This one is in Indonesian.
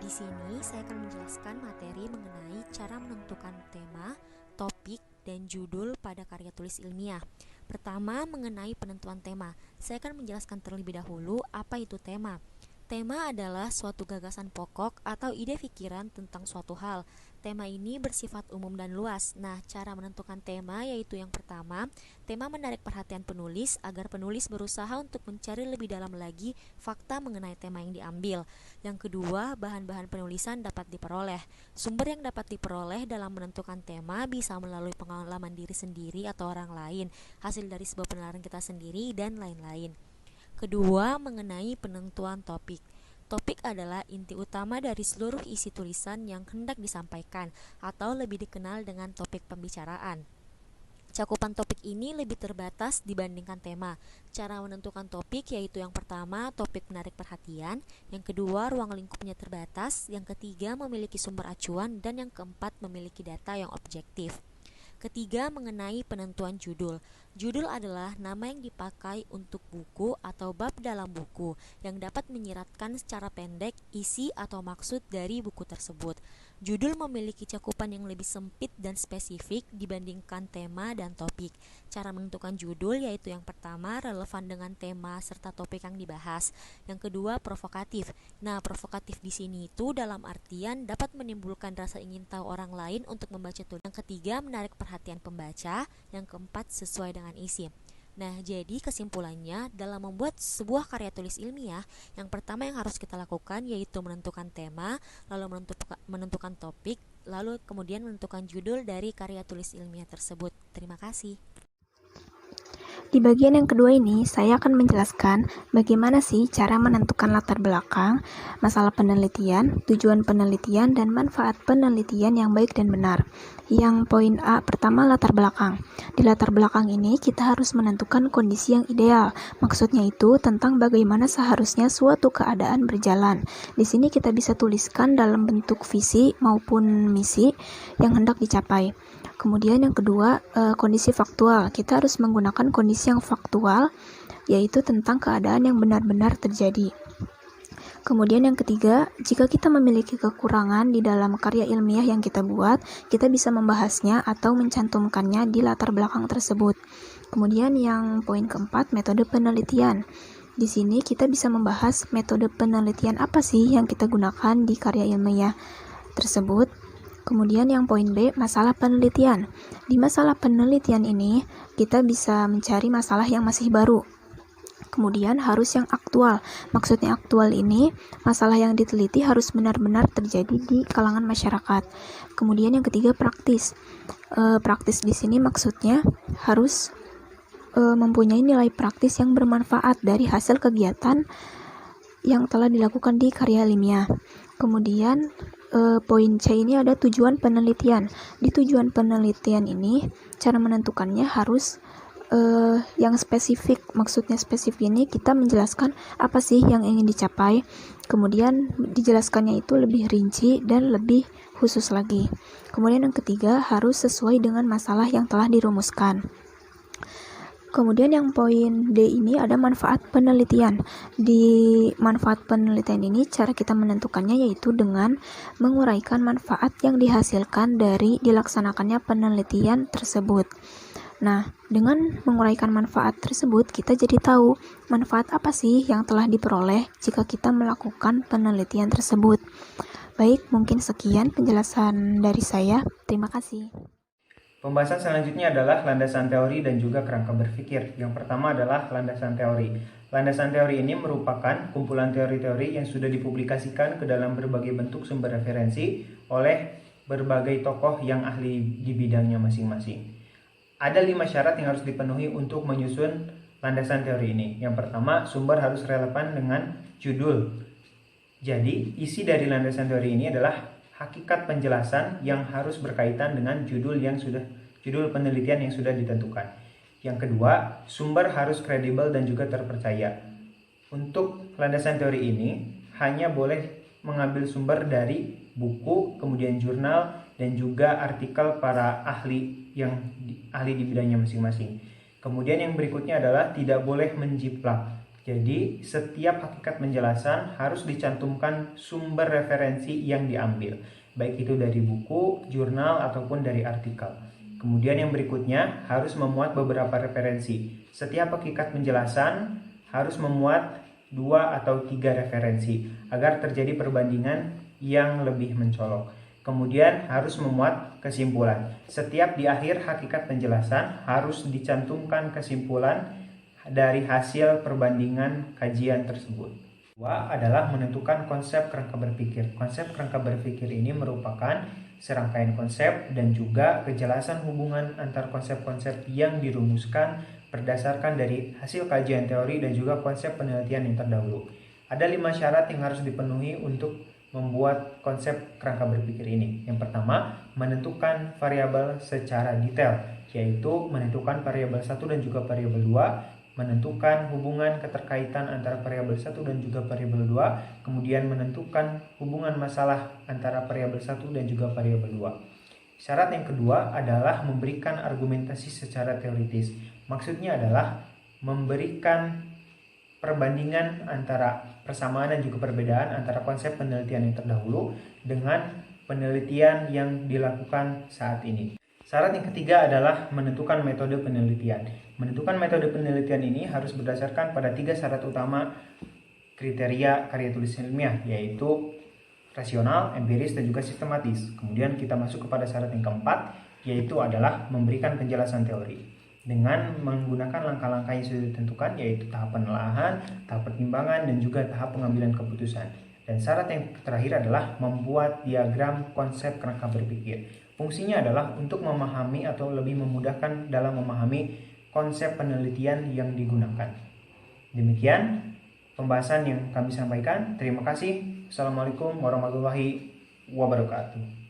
Di sini saya akan menjelaskan materi mengenai cara menentukan tema, topik, dan judul pada karya tulis ilmiah. Pertama, mengenai penentuan tema. Saya akan menjelaskan terlebih dahulu apa itu tema. Tema adalah suatu gagasan pokok atau ide pikiran tentang suatu hal. Tema ini bersifat umum dan luas. Nah, cara menentukan tema yaitu yang pertama, tema menarik perhatian penulis agar penulis berusaha untuk mencari lebih dalam lagi fakta mengenai tema yang diambil. Yang kedua, bahan-bahan penulisan dapat diperoleh. Sumber yang dapat diperoleh dalam menentukan tema bisa melalui pengalaman diri sendiri atau orang lain, hasil dari sebuah penelitian kita sendiri, dan lain-lain. Kedua, mengenai penentuan topik. Topik adalah inti utama dari seluruh isi tulisan yang hendak disampaikan, atau lebih dikenal dengan topik pembicaraan. Cakupan topik ini lebih terbatas dibandingkan tema. Cara menentukan topik yaitu yang pertama, topik menarik perhatian, yang kedua, ruang lingkupnya terbatas, yang ketiga, memiliki sumber acuan, dan yang keempat, memiliki data yang objektif. Ketiga, mengenai penentuan judul. Judul adalah nama yang dipakai untuk buku atau bab dalam buku yang dapat menyiratkan secara pendek isi atau maksud dari buku tersebut. Judul memiliki cakupan yang lebih sempit dan spesifik dibandingkan tema dan topik. Cara menentukan judul yaitu yang pertama, relevan dengan tema serta topik yang dibahas. Yang kedua, provokatif. Nah, provokatif di sini itu dalam artian dapat menimbulkan rasa ingin tahu orang lain untuk membaca tulisan. Yang ketiga, menarik perhatian pembaca. Yang keempat, sesuai dengan isi. Nah, jadi kesimpulannya dalam membuat sebuah karya tulis ilmiah, yang pertama yang harus kita lakukan yaitu menentukan tema, lalu menentukan topik, lalu kemudian menentukan judul dari karya tulis ilmiah tersebut. Terima kasih. Di bagian yang kedua ini, saya akan menjelaskan bagaimana sih cara menentukan latar belakang, masalah penelitian, tujuan penelitian, dan manfaat penelitian yang baik dan benar. Yang poin A, pertama latar belakang. Di latar belakang ini, kita harus menentukan kondisi yang ideal. Maksudnya itu tentang bagaimana seharusnya suatu keadaan berjalan. Di sini kita bisa tuliskan dalam bentuk visi maupun misi yang hendak dicapai. Kemudian yang kedua, kondisi faktual. Kita harus menggunakan kondisi yang faktual, yaitu tentang keadaan yang benar-benar terjadi. Kemudian yang ketiga, jika kita memiliki kekurangan di dalam karya ilmiah yang kita buat, kita bisa membahasnya atau mencantumkannya di latar belakang tersebut. Kemudian yang poin keempat, metode penelitian. Di sini kita bisa membahas metode penelitian apa sih yang kita gunakan di karya ilmiah tersebut. Kemudian yang poin B, masalah penelitian. Di masalah penelitian ini, kita bisa mencari masalah yang masih baru. Kemudian harus yang aktual. Maksudnya aktual ini, masalah yang diteliti harus benar-benar terjadi di kalangan masyarakat. Kemudian yang ketiga, praktis. Praktis di sini maksudnya harus mempunyai nilai praktis yang bermanfaat dari hasil kegiatan yang telah dilakukan di karya ilmiah. Kemudian poin C ini ada tujuan penelitian. Di tujuan penelitian ini, cara menentukannya harus yang spesifik. Maksudnya spesifik ini kita menjelaskan apa sih yang ingin dicapai. Kemudian dijelaskannya itu lebih rinci dan lebih khusus lagi. Kemudian yang ketiga, harus sesuai dengan masalah yang telah dirumuskan. Kemudian yang poin D ini ada manfaat penelitian. Di manfaat penelitian ini cara kita menentukannya yaitu dengan menguraikan manfaat yang dihasilkan dari dilaksanakannya penelitian tersebut. Nah, dengan menguraikan manfaat tersebut, kita jadi tahu manfaat apa sih yang telah diperoleh jika kita melakukan penelitian tersebut. Baik, mungkin sekian penjelasan dari saya. Terima kasih. Pembahasan selanjutnya adalah landasan teori dan juga kerangka berpikir. Yang pertama adalah landasan teori. Landasan teori ini merupakan kumpulan teori-teori yang sudah dipublikasikan ke dalam berbagai bentuk sumber referensi oleh berbagai tokoh yang ahli di bidangnya masing-masing. Ada 5 syarat yang harus dipenuhi untuk menyusun landasan teori ini. Yang pertama, sumber harus relevan dengan judul. Jadi, isi dari landasan teori ini adalah hakikat penjelasan yang harus berkaitan dengan judul penelitian yang sudah ditentukan. Yang kedua, sumber harus kredibel dan juga terpercaya. Untuk landasan teori ini hanya boleh mengambil sumber dari buku, kemudian jurnal, dan juga artikel para ahli di bidangnya masing-masing. Kemudian yang berikutnya adalah tidak boleh menjiplak. Jadi, setiap hakikat penjelasan harus dicantumkan sumber referensi yang diambil, baik itu dari buku, jurnal, ataupun dari artikel. Kemudian yang berikutnya harus memuat beberapa referensi. Setiap hakikat penjelasan harus memuat 2 atau 3 referensi agar terjadi perbandingan yang lebih mencolok. Kemudian harus memuat kesimpulan. Setiap di akhir hakikat penjelasan harus dicantumkan kesimpulan dari hasil perbandingan kajian tersebut. Kedua adalah menentukan konsep kerangka berpikir. Konsep kerangka berpikir ini merupakan serangkaian konsep dan juga kejelasan hubungan antar konsep-konsep yang dirumuskan berdasarkan dari hasil kajian teori dan juga konsep penelitian yang terdahulu. Ada 5 syarat yang harus dipenuhi untuk membuat konsep kerangka berpikir ini. Yang pertama, menentukan variabel secara detail, yaitu menentukan variabel 1 dan juga variabel 2, menentukan hubungan keterkaitan antara variabel 1 dan juga variabel 2, kemudian menentukan hubungan masalah antara variabel 1 dan juga variabel 2. Syarat yang kedua adalah memberikan argumentasi secara teoritis. Maksudnya adalah memberikan perbandingan antara persamaan dan juga perbedaan antara konsep penelitian yang terdahulu dengan penelitian yang dilakukan saat ini. Syarat yang ketiga adalah menentukan metode penelitian. Menentukan metode penelitian ini harus berdasarkan pada 3 syarat utama kriteria karya tulis ilmiah, yaitu rasional, empiris, dan juga sistematis. Kemudian kita masuk kepada syarat yang keempat, yaitu adalah memberikan penjelasan teori dengan menggunakan langkah-langkah yang sudah ditentukan, yaitu tahap penelaahan, tahap pertimbangan, dan juga tahap pengambilan keputusan. Dan syarat yang terakhir adalah membuat diagram konsep kerangka berpikir. Fungsinya adalah untuk memahami atau lebih memudahkan dalam memahami konsep penelitian yang digunakan. Demikian pembahasan yang kami sampaikan. Terima kasih. Assalamualaikum warahmatullahi wabarakatuh.